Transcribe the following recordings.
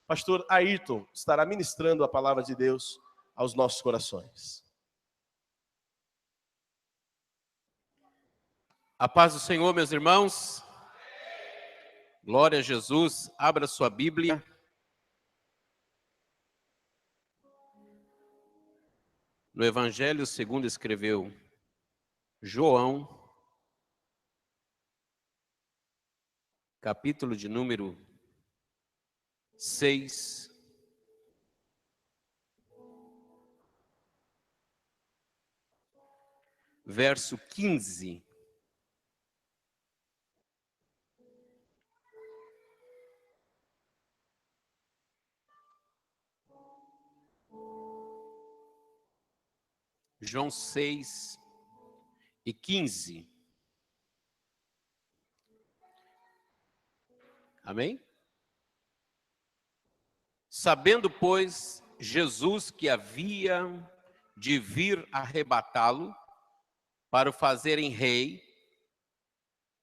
pastor Ayrton estará ministrando a palavra de Deus aos nossos corações. A paz do Senhor, meus irmãos. Glória a Jesus. Abra sua Bíblia. No Evangelho segundo escreveu João, capítulo de número 6. Verso 15. João 6 e 15. Amém? Sabendo, pois, Jesus que havia de vir arrebatá-lo para o fazerem rei,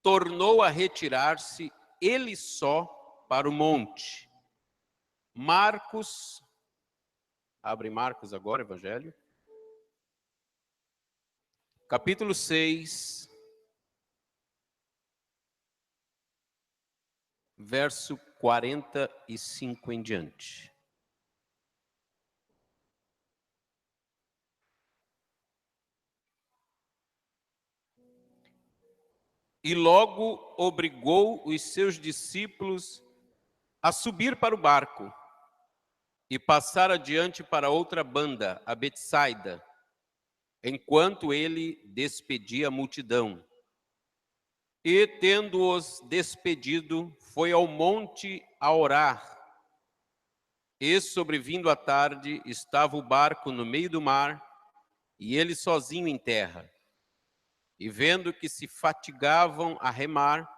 tornou a retirar-se ele só para o monte. Marcos, abre Marcos agora, Evangelho. Capítulo 6, verso 45 em diante. E logo obrigou os seus discípulos a subir para o barco e passar adiante para outra banda, a Betsaida, enquanto ele despedia a multidão. E, tendo-os despedido, foi ao monte a orar. E, sobrevindo a tarde, estava o barco no meio do mar, e ele sozinho em terra. E vendo que se fatigavam a remar,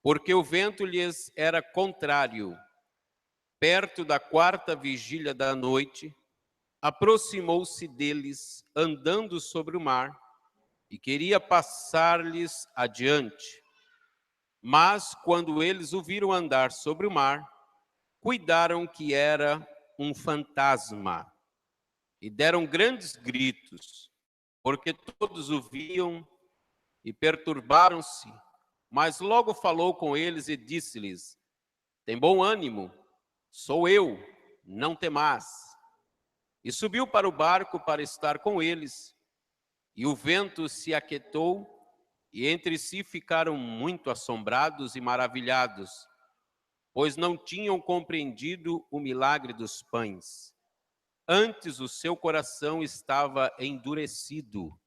porque o vento lhes era contrário, perto da 4ª vigília da noite, aproximou-se deles, andando sobre o mar, e queria passar-lhes adiante. Mas, quando eles o viram andar sobre o mar, cuidaram que era um fantasma, e deram grandes gritos, porque todos o viam e perturbaram-se. Mas logo falou com eles e disse-lhes: tem bom ânimo, sou eu, não temais. E subiu para o barco para estar com eles. E o vento se aquietou, e entre si ficaram muito assombrados e maravilhados, pois não tinham compreendido o milagre dos pães. Antes o seu coração estava endurecido.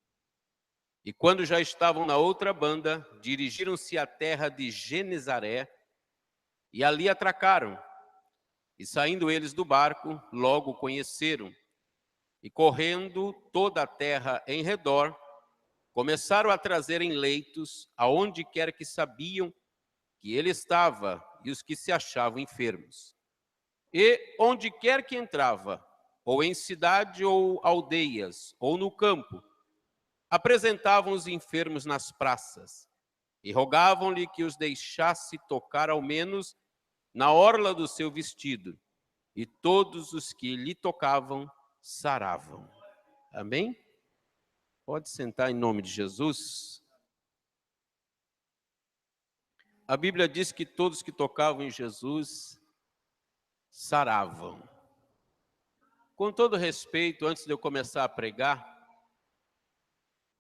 E quando já estavam na outra banda, dirigiram-se à terra de Genezaré, e ali atracaram. E saindo eles do barco, logo o conheceram. E correndo toda a terra em redor, começaram a trazer em leitos, aonde quer que sabiam que ele estava, e os que se achavam enfermos. E onde quer que entrava, ou em cidade ou aldeias, ou no campo, apresentavam os enfermos nas praças, e rogavam-lhe que os deixasse tocar ao menos na orla do seu vestido, e todos os que lhe tocavam saravam. Amém? Pode sentar em nome de Jesus. A Bíblia diz que todos que tocavam em Jesus saravam. Com todo respeito, antes de eu começar a pregar,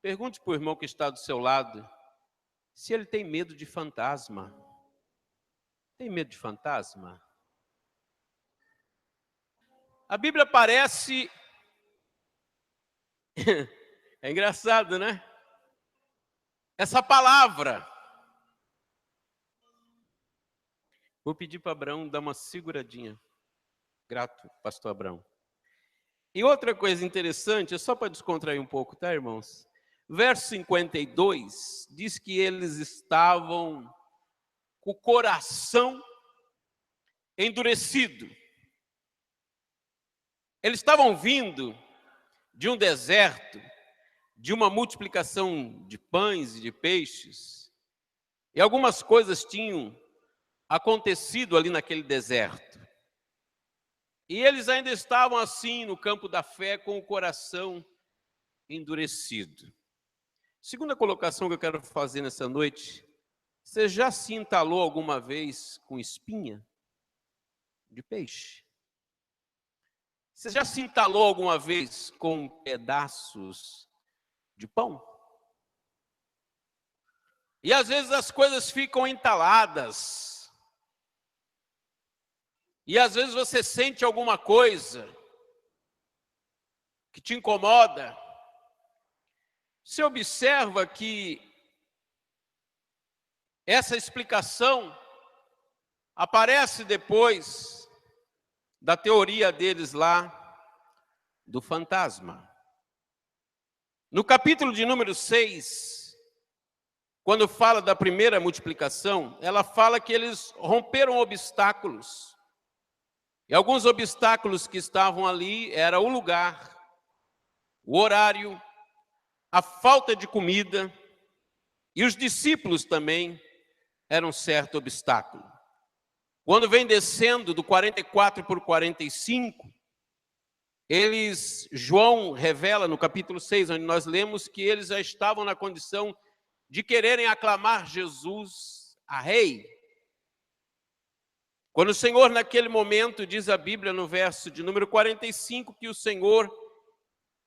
pergunte para o irmão que está do seu lado se ele tem medo de fantasma. Tem medo de fantasma? A Bíblia parece... É engraçado, né? Essa palavra. Vou pedir para Abraão dar uma seguradinha. Grato, pastor Abraão. E outra coisa interessante, é só para descontrair um pouco, tá, irmãos? Verso 52 diz que eles estavam com o coração endurecido. Eles estavam vindo de um deserto, de uma multiplicação de pães e de peixes, e algumas coisas tinham acontecido ali naquele deserto. E eles ainda estavam assim no campo da fé, com o coração endurecido. Segunda colocação que eu quero fazer nessa noite: você já se entalou alguma vez com espinha de peixe? Você já se entalou alguma vez com pedaços de pão? E às vezes as coisas ficam entaladas. E às vezes você sente alguma coisa que te incomoda. Você observa que essa explicação aparece depois da teoria deles lá do fantasma. No capítulo de número 6, quando fala da primeira multiplicação, ela fala que eles romperam obstáculos. E alguns obstáculos que estavam ali era o lugar, o horário, a falta de comida, e os discípulos também eram um certo obstáculo. Quando vem descendo do 44 por 45, João revela no capítulo 6, onde nós lemos que eles já estavam na condição de quererem aclamar Jesus a rei. Quando o Senhor, naquele momento, diz a Bíblia no verso de número 45, que o Senhor,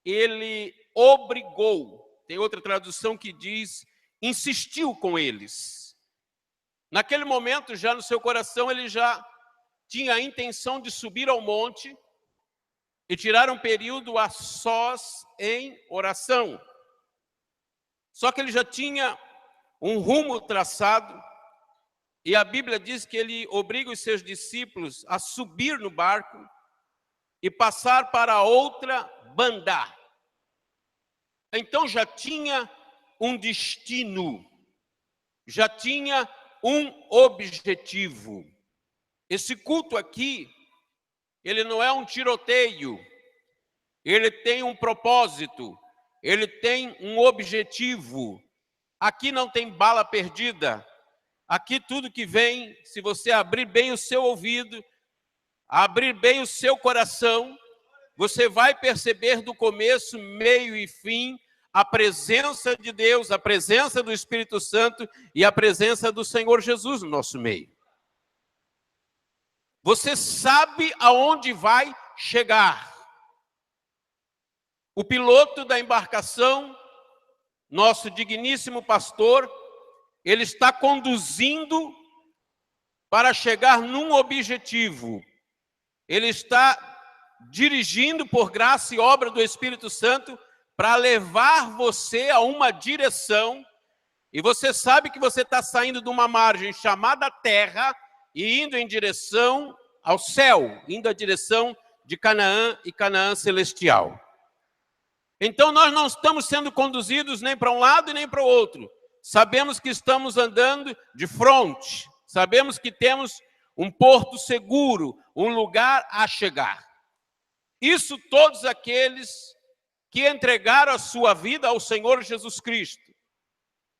ele obrigou, tem outra tradução que diz, insistiu com eles. Naquele momento, já no seu coração, ele já tinha a intenção de subir ao monte e tirar um período a sós em oração. Só que ele já tinha um rumo traçado, e a Bíblia diz que ele obriga os seus discípulos a subir no barco e passar para outra banda. Então já tinha um destino, já tinha um objetivo. Esse culto aqui, ele não é um tiroteio, ele tem um propósito, ele tem um objetivo. Aqui não tem bala perdida. Aqui tudo que vem, se você abrir bem o seu ouvido, abrir bem o seu coração, você vai perceber do começo, meio e fim, a presença de Deus, a presença do Espírito Santo e a presença do Senhor Jesus no nosso meio. Você sabe aonde vai chegar. O piloto da embarcação, nosso digníssimo pastor, ele está conduzindo para chegar num objetivo. Ele está dirigindo por graça e obra do Espírito Santo para levar você a uma direção. E você sabe que você está saindo de uma margem chamada terra e indo em direção ao céu, indo à direção de Canaã e Canaã celestial. Então nós não estamos sendo conduzidos nem para um lado e nem para o outro. Sabemos que estamos andando de frente, sabemos que temos um porto seguro, um lugar a chegar. Isso todos aqueles que entregaram a sua vida ao Senhor Jesus Cristo,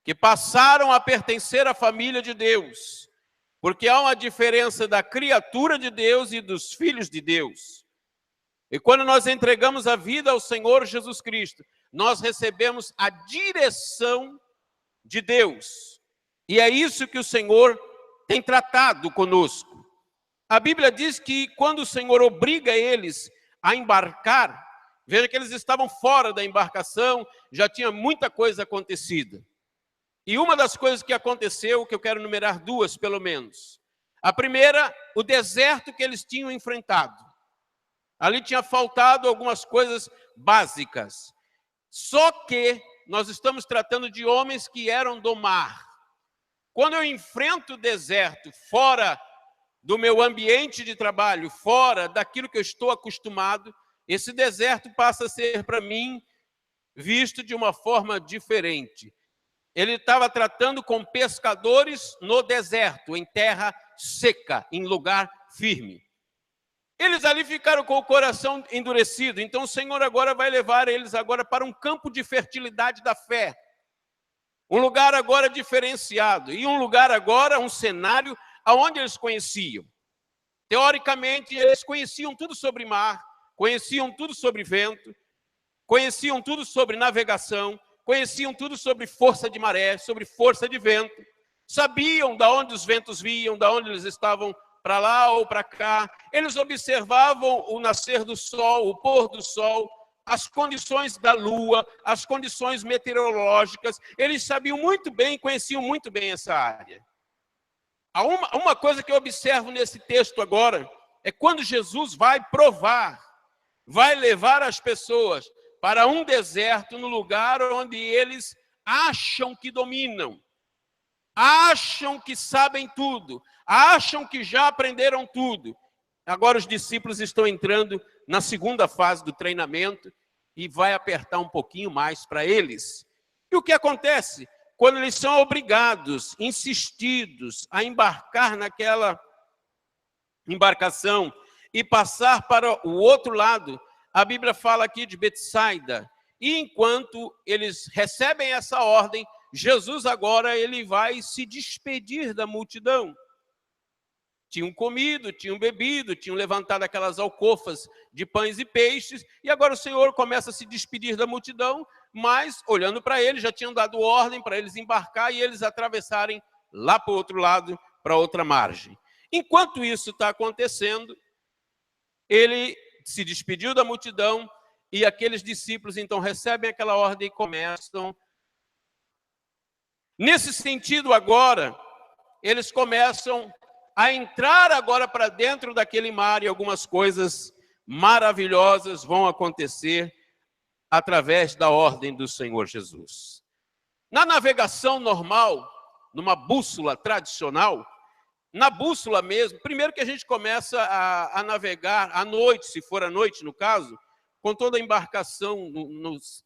que passaram a pertencer à família de Deus, porque há uma diferença da criatura de Deus e dos filhos de Deus. E quando nós entregamos a vida ao Senhor Jesus Cristo, nós recebemos a direção de Deus. E é isso que o Senhor tem tratado conosco. A Bíblia diz que quando o Senhor obriga eles a embarcar, veja que eles estavam fora da embarcação, já tinha muita coisa acontecida. E uma das coisas que aconteceu, que eu quero enumerar duas pelo menos. A primeira, o deserto que eles tinham enfrentado. Ali tinha faltado algumas coisas básicas. Só que nós estamos tratando de homens que eram do mar. Quando eu enfrento o deserto, fora do meu ambiente de trabalho, fora daquilo que eu estou acostumado, esse deserto passa a ser para mim visto de uma forma diferente. Ele estava tratando com pescadores no deserto, em terra seca, em lugar firme. Eles ali ficaram com o coração endurecido, então o Senhor agora vai levar eles agora para um campo de fertilidade da fé. Um lugar agora diferenciado, e um lugar agora, um cenário aonde eles conheciam. Teoricamente, eles conheciam tudo sobre mar, conheciam tudo sobre vento, conheciam tudo sobre navegação, conheciam tudo sobre força de maré, sobre força de vento, sabiam de onde os ventos vinham, de onde eles estavam para lá ou para cá. Eles observavam o nascer do sol, o pôr do sol, as condições da lua, as condições meteorológicas. Eles sabiam muito bem, conheciam muito bem essa área. Uma coisa que eu observo nesse texto agora é quando Jesus vai provar, vai levar as pessoas para um deserto, no lugar onde eles acham que dominam, acham que sabem tudo, acham que já aprenderam tudo. Agora os discípulos estão entrando na segunda fase do treinamento e vai apertar um pouquinho mais para eles. E o que acontece? Quando eles são obrigados, insistidos a embarcar naquela embarcação e passar para o outro lado, a Bíblia fala aqui de Betsaida. E enquanto eles recebem essa ordem, Jesus agora ele vai se despedir da multidão. Tinham comido, tinham bebido, tinham levantado aquelas alcofas de pães e peixes, e agora o Senhor começa a se despedir da multidão, mas, olhando para eles, já tinham dado ordem para eles embarcar e eles atravessarem lá para o outro lado, para outra margem. Enquanto isso está acontecendo, ele se despediu da multidão e aqueles discípulos, então, recebem aquela ordem e começam. Nesse sentido, agora, eles começam a entrar agora para dentro daquele mar e algumas coisas maravilhosas vão acontecer através da ordem do Senhor Jesus. Na navegação normal, numa bússola tradicional, na bússola mesmo, primeiro que a gente começa a navegar à noite, se for à noite no caso, com toda a embarcação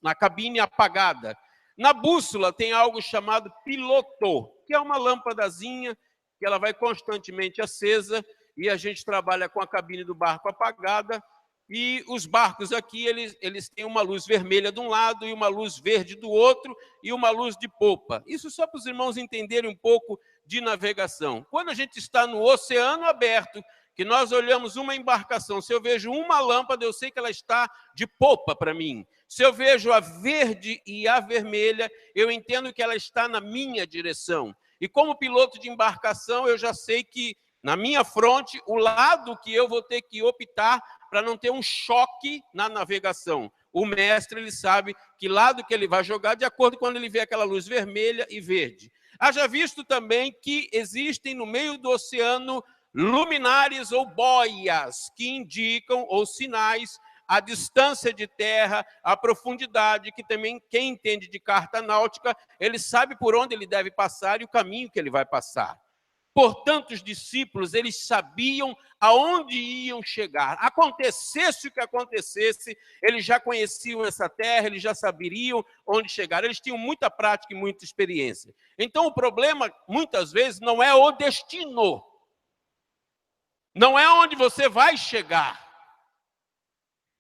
na cabine apagada. Na bússola tem algo chamado piloto, que é uma lâmpadazinha que ela vai constantemente acesa e a gente trabalha com a cabine do barco apagada. E os barcos aqui, eles têm uma luz vermelha de um lado e uma luz verde do outro e uma luz de popa. Isso só para os irmãos entenderem um pouco de navegação. Quando a gente está no oceano aberto, que nós olhamos uma embarcação, se eu vejo uma lâmpada, eu sei que ela está de popa para mim. Se eu vejo a verde e a vermelha, eu entendo que ela está na minha direção. E como piloto de embarcação, eu já sei que na minha fronte, o lado que eu vou ter que optar para não ter um choque na navegação. O mestre, ele sabe que lado que ele vai jogar, de acordo com quando ele vê aquela luz vermelha e verde. Haja visto também que existem no meio do oceano luminares ou boias que indicam, ou sinais, a distância de terra, a profundidade, que também quem entende de carta náutica, ele sabe por onde ele deve passar e o caminho que ele vai passar. Portanto, os discípulos, eles sabiam aonde iam chegar. Acontecesse o que acontecesse, eles já conheciam essa terra, eles já saberiam onde chegar. Eles tinham muita prática e muita experiência. Então, o problema, muitas vezes, não é o destino. Não é onde você vai chegar.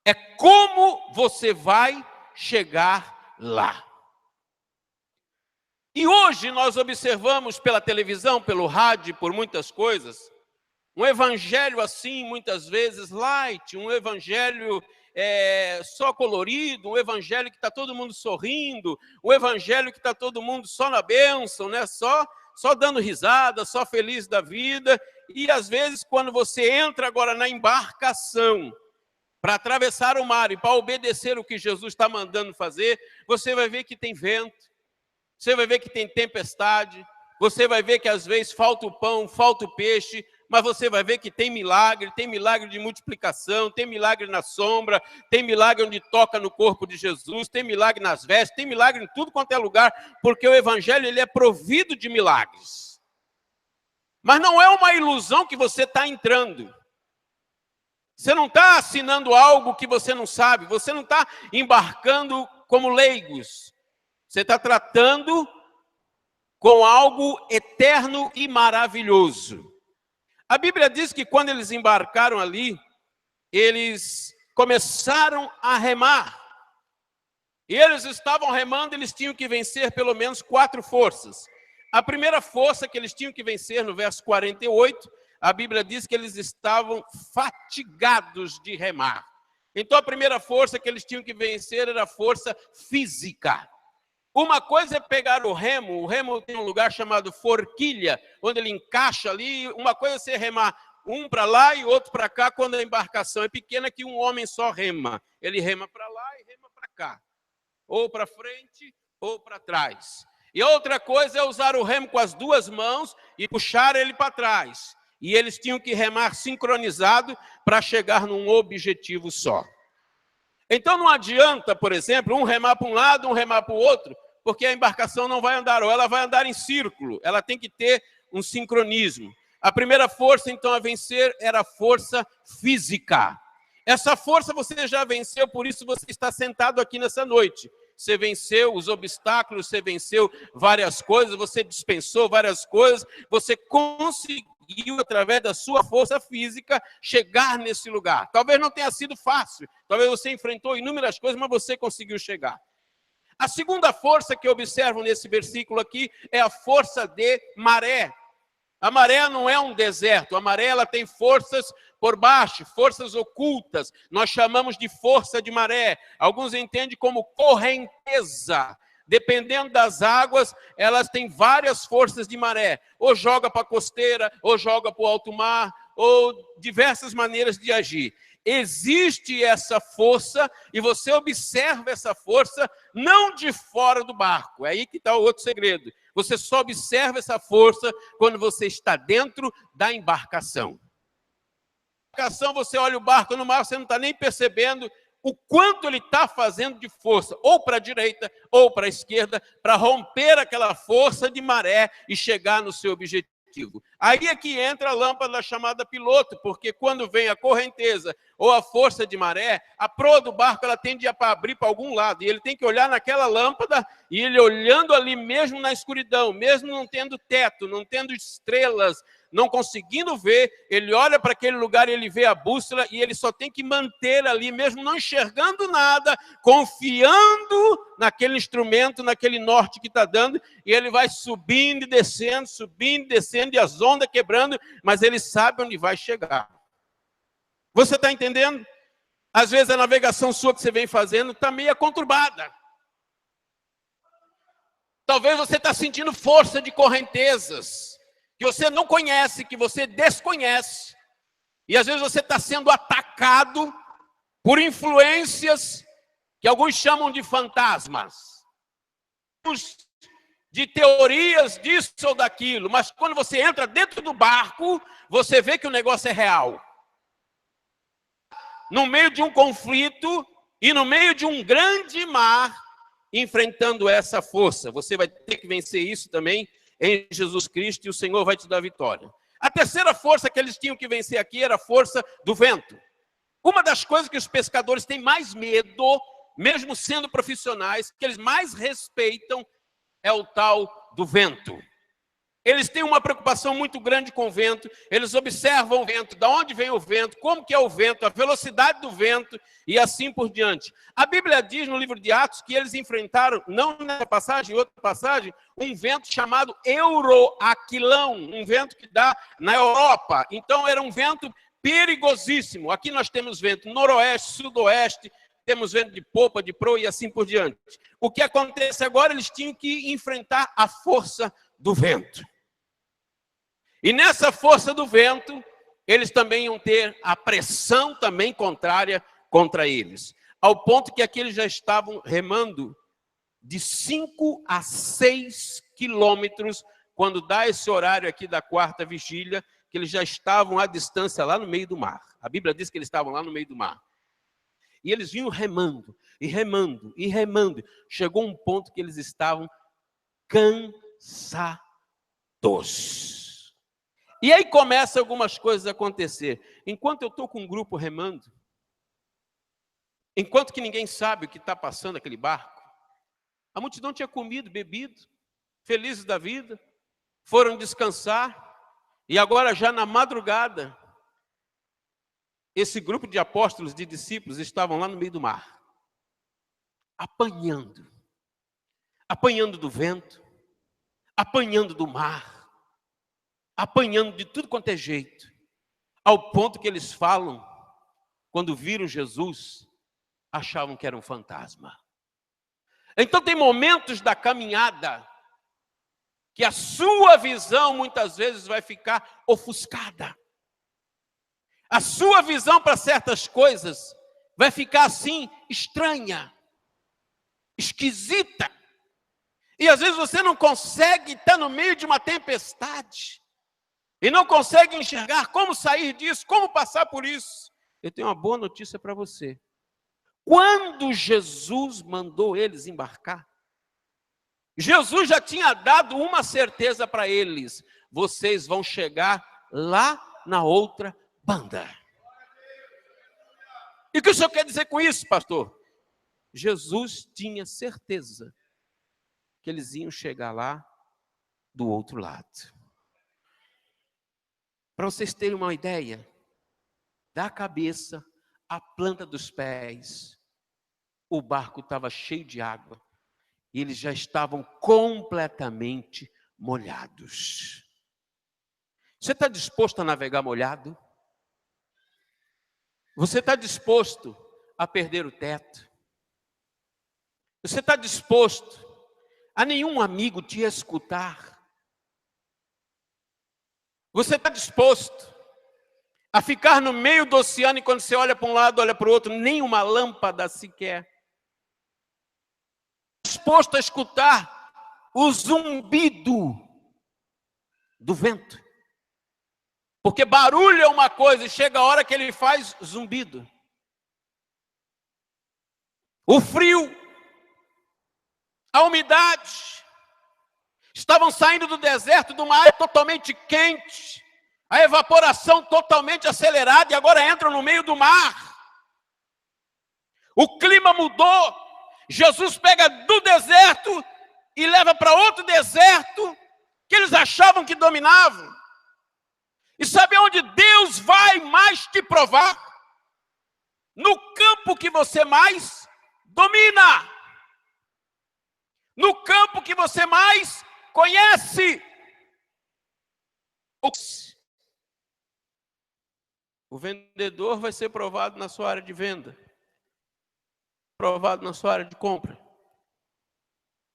É como você vai chegar lá. E hoje nós observamos pela televisão, pelo rádio, por muitas coisas, um evangelho assim, muitas vezes light, um evangelho só colorido, um evangelho que está todo mundo sorrindo, um evangelho que está todo mundo só na bênção, né? Só dando risada, só feliz da vida. E às vezes quando você entra agora na embarcação para atravessar o mar e para obedecer o que Jesus está mandando fazer, você vai ver que tem vento. Você vai ver que tem tempestade, você vai ver que às vezes falta o pão, falta o peixe, mas você vai ver que tem milagre de multiplicação, tem milagre na sombra, tem milagre onde toca no corpo de Jesus, tem milagre nas vestes, tem milagre em tudo quanto é lugar, porque o evangelho ele é provido de milagres. Mas não é uma ilusão que você está entrando. Você não está assinando algo que você não sabe, você não está embarcando como leigos. Você está tratando com algo eterno e maravilhoso. A Bíblia diz que quando eles embarcaram ali, eles começaram a remar. E eles estavam remando, eles tinham que vencer pelo menos 4 forças. A primeira força que eles tinham que vencer, no verso 48, a Bíblia diz que eles estavam fatigados de remar. Então a primeira força que eles tinham que vencer era a força física. Uma coisa é pegar o remo tem um lugar chamado forquilha, onde ele encaixa ali. Uma coisa é você remar um para lá e outro para cá, quando a embarcação é pequena, que um homem só rema. Ele rema para lá e rema para cá, ou para frente ou para trás. E outra coisa é usar o remo com as duas mãos e puxar ele para trás. E eles tinham que remar sincronizado para chegar num objetivo só. Então não adianta, por exemplo, um remar para um lado, um remar para o outro, porque a embarcação não vai andar, ou ela vai andar em círculo. Ela tem que ter um sincronismo. A primeira força, então, a vencer era a força física. Essa força você já venceu, por isso você está sentado aqui nessa noite. Você venceu os obstáculos, você venceu várias coisas, você dispensou várias coisas, você conseguiu, através da sua força física, chegar nesse lugar. Talvez não tenha sido fácil, talvez você enfrentou inúmeras coisas, mas você conseguiu chegar. A segunda força que eu observo nesse versículo aqui é a força de maré. A maré não é um deserto, a maré ela tem forças por baixo, forças ocultas. Nós chamamos de força de maré. Alguns entendem como correnteza. Dependendo das águas, elas têm várias forças de maré. Ou joga para a costeira, ou joga para o alto mar, ou diversas maneiras de agir. Existe essa força e você observa essa força não de fora do barco. É aí que está o outro segredo. Você só observa essa força quando você está dentro da embarcação. Na embarcação, você olha o barco no mar, você não está nem percebendo o quanto ele está fazendo de força, ou para a direita, ou para a esquerda, para romper aquela força de maré e chegar no seu objetivo. Aí é que entra a lâmpada chamada piloto, porque quando vem a correnteza ou a força de maré, a proa do barco ela tende a abrir para algum lado, e ele tem que olhar naquela lâmpada, e ele olhando ali mesmo na escuridão, mesmo não tendo teto, não tendo estrelas, não conseguindo ver, ele olha para aquele lugar e ele vê a bússola, e ele só tem que manter ali, mesmo não enxergando nada, confiando naquele instrumento, naquele norte que está dando, e ele vai subindo e descendo, e as ondas quebrando, mas ele sabe onde vai chegar. Você está entendendo? Às vezes a navegação sua que você vem fazendo está meio conturbada. Talvez você está sentindo força de correntezas, que você não conhece, que você desconhece. E às vezes você está sendo atacado por influências que alguns chamam de fantasmas, de teorias disso ou daquilo. Mas quando você entra dentro do barco, você vê que o negócio é real. No meio de um conflito e no meio de um grande mar, enfrentando essa força. Você vai ter que vencer isso também em Jesus Cristo, e o Senhor vai te dar vitória. A terceira força que eles tinham que vencer aqui era a força do vento. Uma das coisas que os pescadores têm mais medo, mesmo sendo profissionais, que eles mais respeitam, é o tal do vento. Eles têm uma preocupação muito grande com o vento, eles observam o vento, de onde vem o vento, como que é o vento, a velocidade do vento e assim por diante. A Bíblia diz no livro de Atos que eles enfrentaram, não nessa passagem, em outra passagem, um vento chamado Euroaquilão, um vento que dá na Europa. Então era um vento perigosíssimo. Aqui nós temos vento noroeste, sudoeste, temos vento de popa, de proa e assim por diante. O que acontece agora? Eles tinham que enfrentar a força do vento. E nessa força do vento, eles também iam ter a pressão também contrária contra eles. Ao ponto que aqui eles já estavam remando de 5 a 6 quilômetros, quando dá esse horário aqui da quarta vigília, que eles já estavam à distância lá no meio do mar. A Bíblia diz que eles estavam lá no meio do mar. E eles vinham remando, e remando, e remando. Chegou um ponto que eles estavam cansados. E aí começam algumas coisas a acontecer. Enquanto eu estou com um grupo remando, enquanto que ninguém sabe o que está passando naquele barco, a multidão tinha comido, bebido, felizes da vida, foram descansar, e agora já na madrugada, esse grupo de apóstolos, de discípulos, estavam lá no meio do mar, apanhando do vento, apanhando do mar, apanhando de tudo quanto é jeito. ao ponto que eles falam, quando viram Jesus, achavam que era um fantasma. Então tem momentos da caminhada que a sua visão muitas vezes vai ficar ofuscada. A sua visão para certas coisas vai ficar assim, estranha, esquisita. E às vezes você não consegue estar no meio de uma tempestade e não consegue enxergar como sair disso, como passar por isso. Eu tenho uma boa notícia para você. Quando Jesus mandou eles embarcar, Jesus já tinha dado uma certeza para eles: vocês vão chegar lá na outra banda. E o que o senhor quer dizer com isso, pastor? Jesus tinha certeza que eles iam chegar lá do outro lado. Para vocês terem uma ideia, da cabeça à planta dos pés, o barco estava cheio de água e eles já estavam completamente molhados. Você está disposto a navegar molhado? Você está disposto a perder o teto? Você está disposto a nenhum amigo te escutar? Você está disposto a ficar no meio do oceano e quando você olha para um lado, olha para o outro, nem uma lâmpada sequer? Disposto a escutar o zumbido do vento? Porque barulho é uma coisa e chega a hora que ele faz zumbido. O frio, a umidade, estavam saindo do deserto, de uma área totalmente quente, a evaporação totalmente acelerada e agora entram no meio do mar. O clima mudou. Jesus pega do deserto e leva para outro deserto que eles achavam que dominavam. E sabe onde Deus vai mais te provar? No campo que você mais domina. No campo que você mais conhece. O vendedor vai ser provado na sua área de venda, provado na sua área de compra.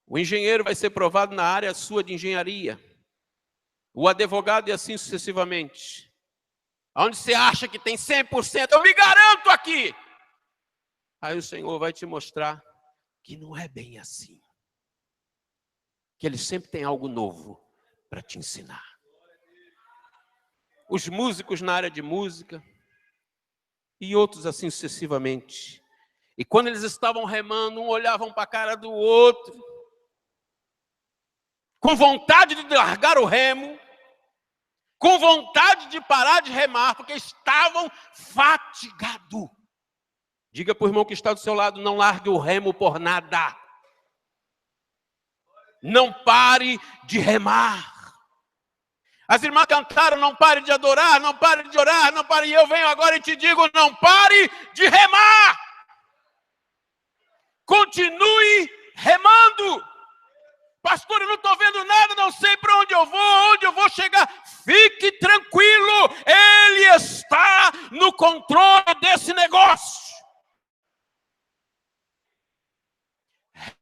O engenheiro vai ser provado na área sua de engenharia. O advogado e assim sucessivamente. Onde você acha que tem 100%, eu me garanto aqui. Aí o Senhor vai te mostrar que não é bem assim. Que Ele sempre tem algo novo para te ensinar. Os músicos na área de música e outros assim sucessivamente. E quando eles estavam remando, um olhavam para a cara do outro, com vontade de largar o remo, com vontade de parar de remar, porque estavam fatigados. Diga para o irmão que está do seu lado: não largue o remo por nada. Não pare de remar. As irmãs cantaram: não pare de adorar, não pare de orar, não pare. E eu venho agora e te digo: não pare de remar. Continue remando. Pastor, eu não estou vendo nada, não sei para onde eu vou chegar. Fique tranquilo, Ele está no controle desse negócio.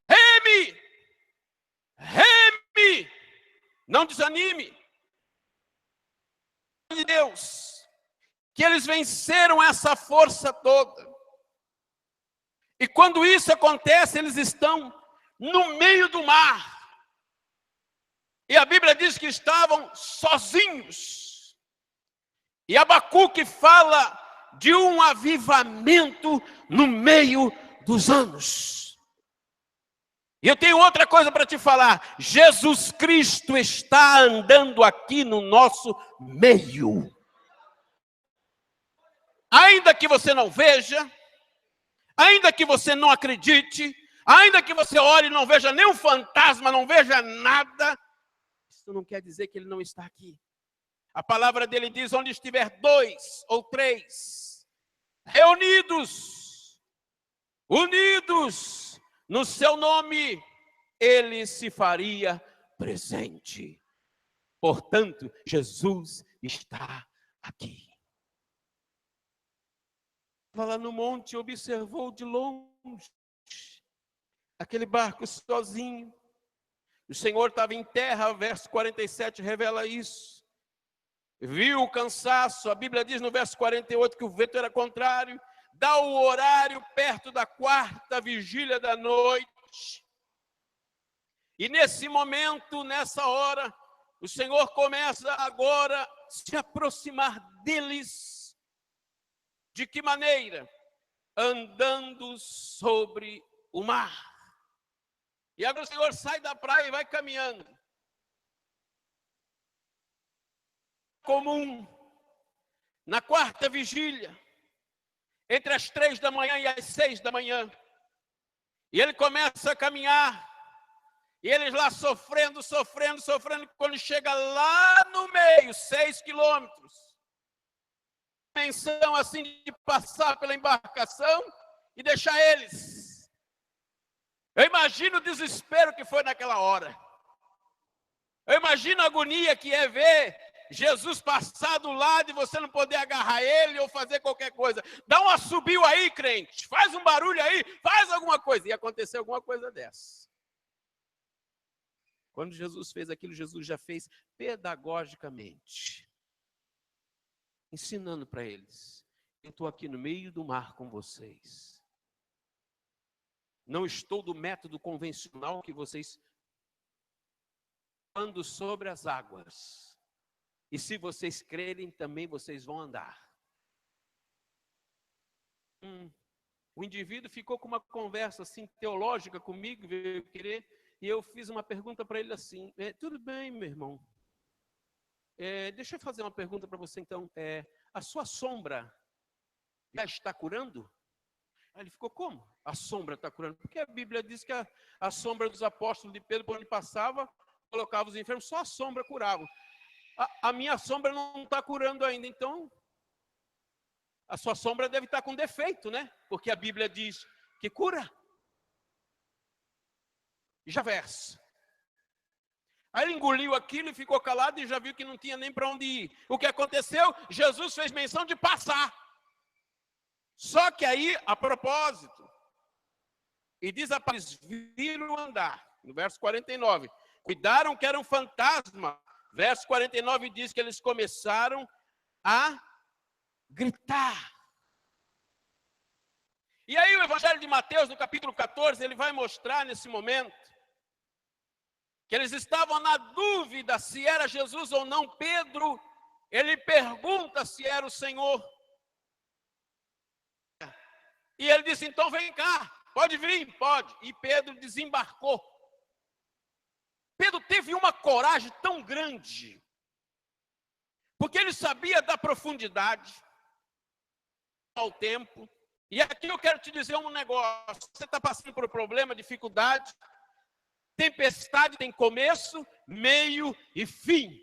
Reme, reme, não desanime. De Deus, que eles venceram essa força toda. E quando isso acontece, eles estão no meio do mar. E a Bíblia diz que estavam sozinhos. E Abacuque fala de um avivamento no meio dos anos. E eu tenho outra coisa para te falar. Jesus Cristo está andando aqui no nosso meio. Ainda que você não veja, ainda que você não acredite, ainda que você olhe e não veja nenhum fantasma, não veja nada, isso não quer dizer que Ele não está aqui. A palavra dele diz: onde estiver 2 ou 3 reunidos, unidos no seu nome, Ele se faria presente. Portanto, Jesus está aqui. lá no monte, observou de longe aquele barco sozinho. O Senhor estava em terra, o verso 47 revela isso. Viu o cansaço, a Bíblia diz no verso 48 que o vento era contrário. Dá o horário perto da 4ª vigília da noite. E nesse momento, nessa hora, o Senhor começa agora a se aproximar deles. De que maneira? Andando sobre o mar. E agora o Senhor sai da praia e vai caminhando. Comum, na 4ª vigília, entre as 3 da manhã e as 6 da manhã. E ele começa a caminhar. E eles lá sofrendo. Quando chega lá no meio, 6 quilômetros. Menção assim de passar pela embarcação e deixar eles. Eu imagino o desespero que foi naquela hora. Eu imagino a agonia que é ver Jesus passar do lado e você não poder agarrar ele ou fazer qualquer coisa. Dá um assobio aí, crente. Faz um barulho aí, faz alguma coisa. E aconteceu alguma coisa dessa. Quando Jesus fez aquilo, Jesus já fez pedagogicamente. Ensinando para eles. Eu estou aqui no meio do mar com vocês. Não estou do método convencional que vocês andam sobre as águas. E se vocês crerem, também vocês vão andar. O indivíduo ficou com uma conversa assim teológica comigo, veio querer, e eu fiz uma pergunta para ele assim: tudo bem, meu irmão. Deixa eu fazer uma pergunta para você então. A sua sombra já está curando? Aí ele ficou, como? A sombra está curando? Porque a Bíblia diz que a sombra dos apóstolos de Pedro, por onde passava, colocava os enfermos, só a sombra curava. A minha sombra não está curando ainda, então a sua sombra deve estar com defeito, né? Porque a Bíblia diz que cura. Já versa. Aí ele engoliu aquilo e ficou calado e já viu que não tinha nem para onde ir. O que aconteceu? Jesus fez menção de passar. Só que aí, a propósito, e diz a eles viram andar, no verso 49, cuidaram que era um fantasma. Verso 49 diz que eles começaram a gritar. E aí o Evangelho de Mateus, no capítulo 14, ele vai mostrar nesse momento que eles estavam na dúvida se era Jesus ou não. Pedro, ele pergunta se era o Senhor. E ele disse, então vem cá, pode vir? Pode. E Pedro desembarcou. Pedro teve uma coragem tão grande, porque ele sabia da profundidade, ao tempo. E aqui eu quero te dizer um negócio. Você está passando por um problema, dificuldade, tempestade tem começo, meio e fim.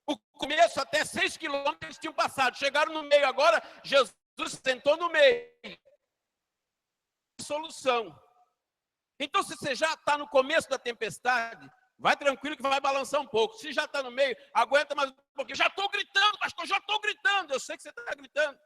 O começo, até 6 quilômetros eles tinham passado. Chegaram no meio agora, Jesus sentou no meio. Solução. Então, se você já está no começo da tempestade, vai tranquilo que vai balançar um pouco. Se já está no meio, aguenta mais um pouquinho. Já estou gritando, pastor, já estou gritando. Eu sei que você está gritando.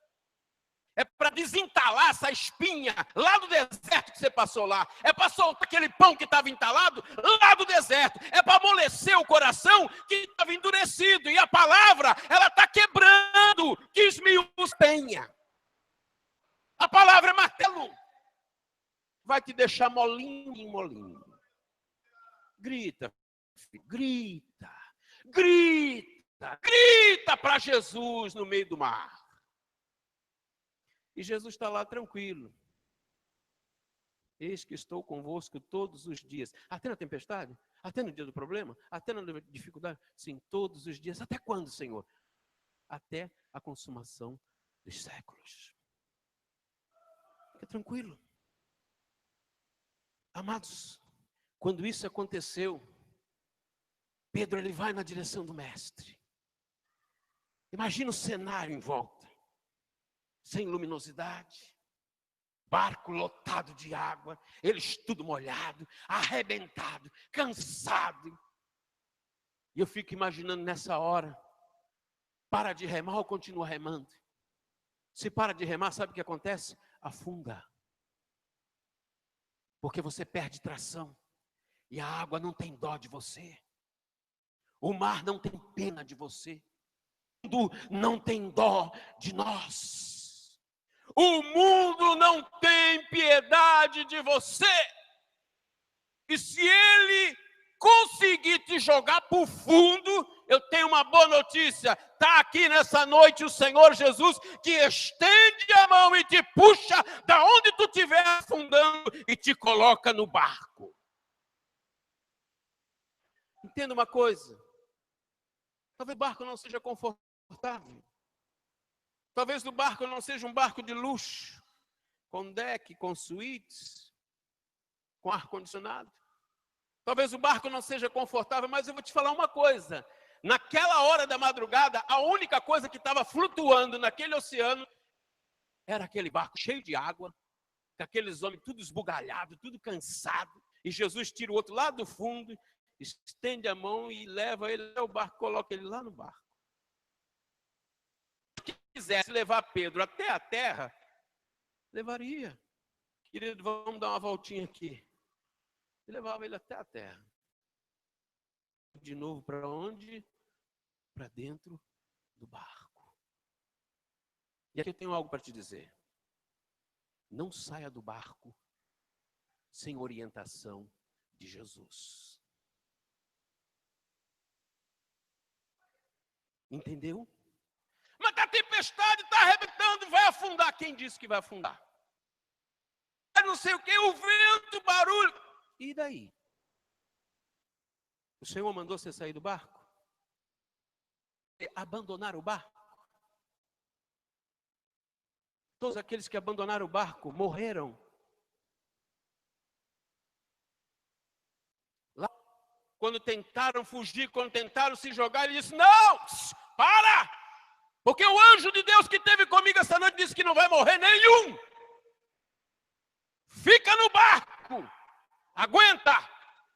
É para desentalar essa espinha lá do deserto que você passou lá. É para soltar aquele pão que estava entalado lá do deserto. É para amolecer o coração que estava endurecido. E a palavra, ela está quebrando. Que esmiúços tenha. A palavra é martelo. Vai te deixar molinho em molinho. Grita, filho, grita, grita, grita para Jesus no meio do mar. E Jesus está lá tranquilo. Eis que estou convosco todos os dias. Até na tempestade? Até no dia do problema? Até na dificuldade? Sim, todos os dias. Até quando, Senhor? Até a consumação dos séculos. Fica tranquilo. Amados, quando isso aconteceu, Pedro ele vai na direção do mestre. Imagina o cenário em volta. Sem luminosidade, barco lotado de água, eles tudo molhado, arrebentado, cansado. E eu fico imaginando nessa hora, para de remar ou continua remando? Se para de remar, sabe o que acontece? Afunda. Porque você perde tração. E a água não tem dó de você. O mar não tem pena de você. O mundo não tem dó de nós. O mundo não tem piedade de você. E se ele conseguir te jogar para o fundo, eu tenho uma boa notícia. Está aqui nessa noite o Senhor Jesus, que estende a mão e te puxa da onde tu estiver afundando e te coloca no barco. Entenda uma coisa. Talvez o barco não seja confortável. Talvez o barco não seja um barco de luxo, com deck, com suítes, com ar-condicionado. Talvez o barco não seja confortável, mas eu vou te falar uma coisa. Naquela hora da madrugada, a única coisa que estava flutuando naquele oceano era aquele barco cheio de água, com aqueles homens tudo esbugalhados, tudo cansado. E Jesus tira o outro lá do fundo, estende a mão e leva ele ao barco, coloca ele lá no barco. Se quisesse levar Pedro até a terra, levaria. Querido, vamos dar uma voltinha aqui. E levava ele até a terra. De novo, para onde? Para dentro do barco. E aqui eu tenho algo para te dizer. Não saia do barco sem orientação de Jesus. Entendeu? Mas a tempestade está arrebentando, vai afundar. Quem disse que vai afundar? Não sei o que, o vento, o barulho. E daí? O Senhor mandou você sair do barco? Abandonar o barco? Todos aqueles que abandonaram o barco morreram. Lá, quando tentaram fugir, quando tentaram se jogar, ele disse, não, para! Porque o anjo de Deus que esteve comigo essa noite disse que não vai morrer nenhum. Fica no barco, aguenta,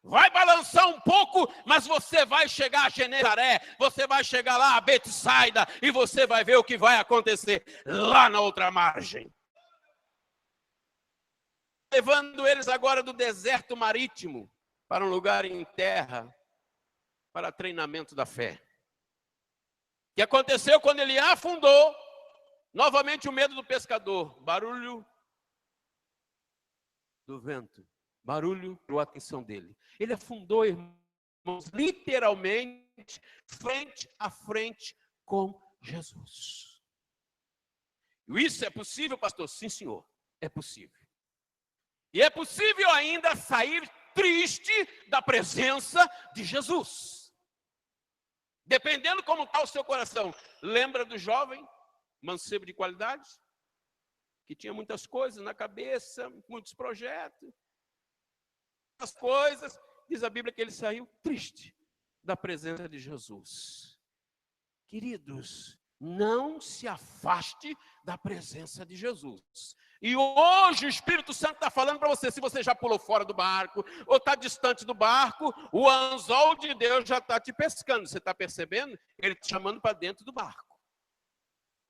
vai balançar um pouco, mas você vai chegar a Genezaré, você vai chegar lá a Betsaida e você vai ver o que vai acontecer lá na outra margem. Levando eles agora do deserto marítimo para um lugar em terra, para treinamento da fé. O que aconteceu quando ele afundou? Novamente o medo do pescador, barulho do vento, barulho para a atenção dele. Ele afundou, irmãos, literalmente, frente a frente com Jesus. Isso é possível, pastor? Sim, senhor, é possível. E é possível ainda sair triste da presença de Jesus. Dependendo como está o seu coração. Lembra do jovem, mancebo de qualidade? Que tinha muitas coisas na cabeça, muitos projetos, as coisas. Diz a Bíblia que ele saiu triste da presença de Jesus. Queridos, não se afaste da presença de Jesus. E hoje o Espírito Santo está falando para você, se você já pulou fora do barco, ou está distante do barco, o anzol de Deus já está te pescando. Você está percebendo? Ele te chamando para dentro do barco.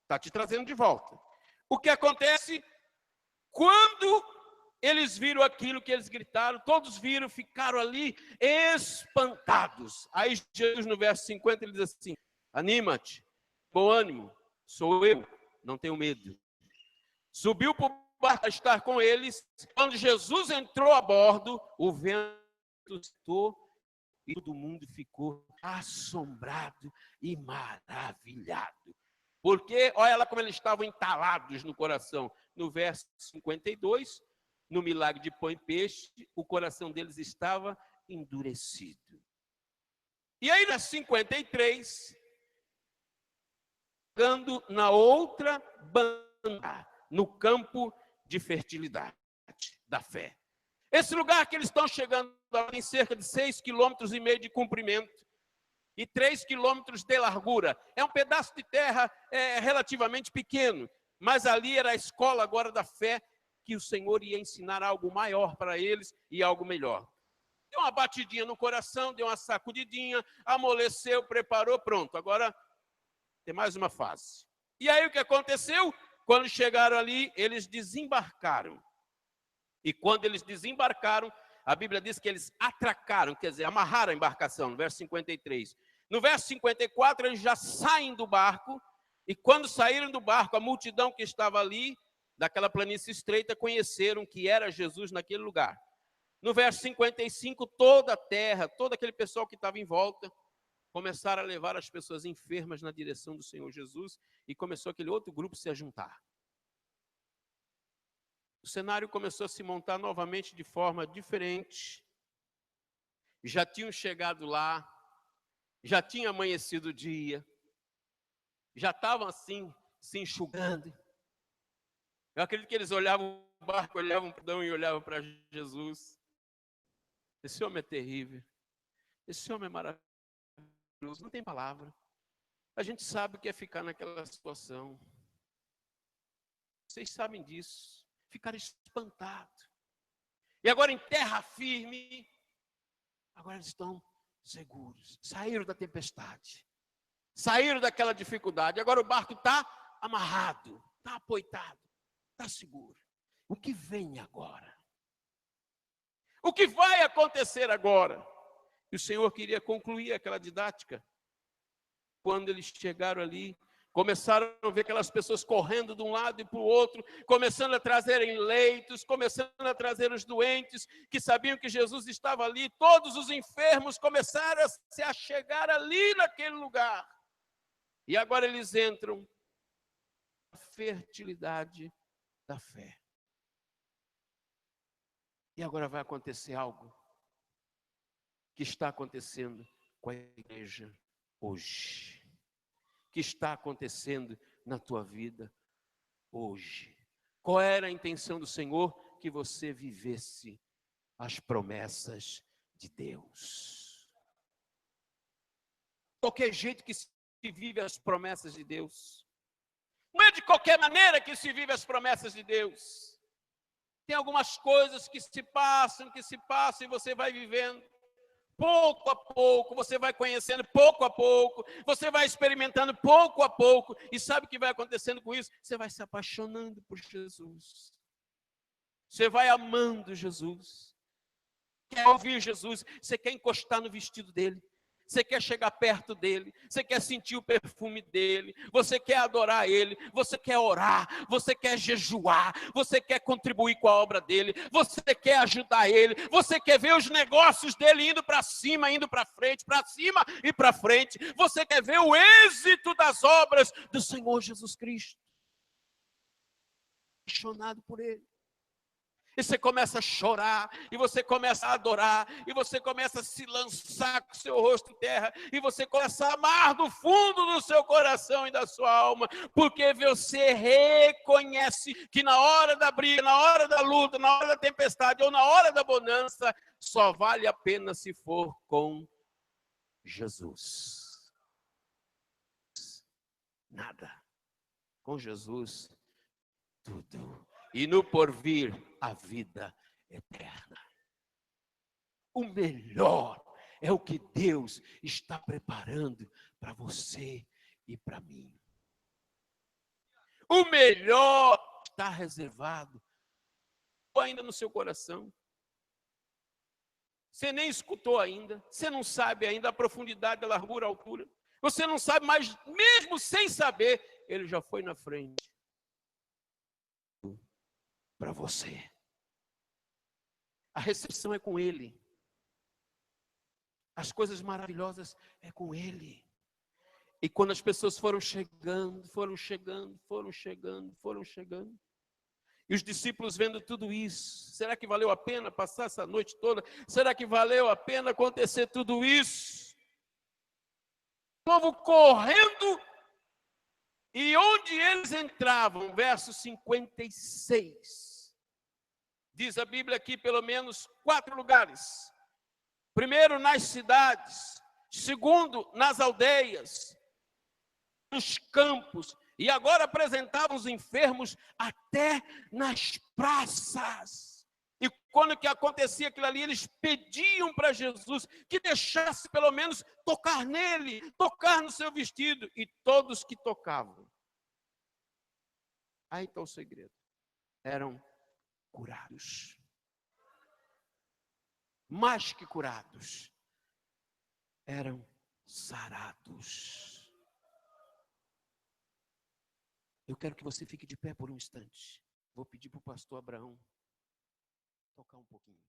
Está te trazendo de volta. O que acontece? Quando eles viram aquilo que eles gritaram, todos viram, ficaram ali espantados. Aí Jesus no verso 50 ele diz assim, anima-te, bom ânimo, sou eu, não tenho medo. Subiu para o barco para estar com eles. Quando Jesus entrou a bordo, o vento estou e todo mundo ficou assombrado e maravilhado. Porque, olha lá como eles estavam entalados no coração. No verso 52, no milagre de pão e peixe, o coração deles estava endurecido. E aí, no 53, chegando na outra banda, no campo de fertilidade da fé. Esse lugar que eles estão chegando tem cerca de 6,5 km de comprimento e 3 km de largura. É um pedaço de terra relativamente pequeno, mas ali era a escola agora da fé, que o Senhor ia ensinar algo maior para eles e algo melhor. Deu uma batidinha no coração, deu uma sacudidinha, amoleceu, preparou, pronto. Agora tem mais uma fase. E aí o que aconteceu? Quando chegaram ali, eles desembarcaram. E quando eles desembarcaram, a Bíblia diz que eles atracaram, quer dizer, amarraram a embarcação, no verso 53. No verso 54, eles já saem do barco, e quando saíram do barco, a multidão que estava ali, daquela planície estreita, conheceram que era Jesus naquele lugar. No verso 55, toda a terra, todo aquele pessoal que estava em volta, começaram a levar as pessoas enfermas na direção do Senhor Jesus, e começou aquele outro grupo se a juntar. O cenário começou a se montar novamente de forma diferente. Já tinham chegado lá, já tinha amanhecido o dia, já estavam assim, se enxugando. Eu acredito que eles olhavam o barco, olhavam para Adão e olhavam para Jesus. Esse homem é terrível, esse homem é maravilhoso, não tem palavra. A gente sabe o que é ficar naquela situação. Vocês sabem disso. Ficaram espantados. E agora em terra firme, agora eles estão seguros. Saíram da tempestade. Saíram daquela dificuldade. Agora o barco está amarrado, está apoitado, está seguro. O que vem agora? O que vai acontecer agora? E o Senhor queria concluir aquela didática. Quando eles chegaram ali, começaram a ver aquelas pessoas correndo de um lado e para o outro, começando a trazerem leitos, começando a trazer os doentes, que sabiam que Jesus estava ali. Todos os enfermos começaram a se achegar ali naquele lugar. E agora eles entram na fertilidade da fé. E agora vai acontecer algo que está acontecendo com a igreja hoje. Que está acontecendo na tua vida hoje. Qual era a intenção do Senhor? Que você vivesse as promessas de Deus. Qualquer jeito que se vive as promessas de Deus. Não é de qualquer maneira que se vive as promessas de Deus. Tem algumas coisas que se passam e você vai vivendo. Pouco a pouco, você vai conhecendo pouco a pouco, você vai experimentando pouco a pouco, e sabe o que vai acontecendo com isso? Você vai se apaixonando por Jesus, você vai amando Jesus, quer ouvir Jesus, você quer encostar no vestido dele, você quer chegar perto dele, você quer sentir o perfume dele, você quer adorar ele, você quer orar, você quer jejuar, você quer contribuir com a obra dele, você quer ajudar ele, você quer ver os negócios dele indo para cima, indo para frente, para cima e para frente, você quer ver o êxito das obras do Senhor Jesus Cristo. Apaixonado por ele. E você começa a chorar, e você começa a adorar, e você começa a se lançar com o seu rosto em terra, e você começa a amar do fundo do seu coração e da sua alma, porque você reconhece que na hora da briga, na hora da luta, na hora da tempestade ou na hora da bonança, só vale a pena se for com Jesus. Nada. Com Jesus, tudo. E no porvir, a vida eterna. O melhor é o que Deus está preparando para você e para mim. O melhor está reservado ainda no seu coração. Você nem escutou ainda, você não sabe ainda a profundidade, a largura, a altura. Você não sabe, mas mesmo sem saber, ele já foi na frente para você. A recepção é com ele. As coisas maravilhosas é com ele. E quando as pessoas foram chegando, e os discípulos vendo tudo isso, será que valeu a pena passar essa noite toda? Será que valeu a pena acontecer tudo isso? O povo correndo, e onde eles entravam, verso 56, diz a Bíblia aqui pelo menos 4 lugares. Primeiro, nas cidades. Segundo, nas aldeias. Nos campos. E agora apresentavam os enfermos até nas praças. E quando que acontecia aquilo ali, eles pediam para Jesus que deixasse pelo menos tocar nele, tocar no seu vestido. E todos que tocavam Aí está o segredo. Eram curados. Mais que curados. Eram sarados. Eu quero que você fique de pé por um instante. Vou pedir para o pastor Abraão tocar um pouquinho.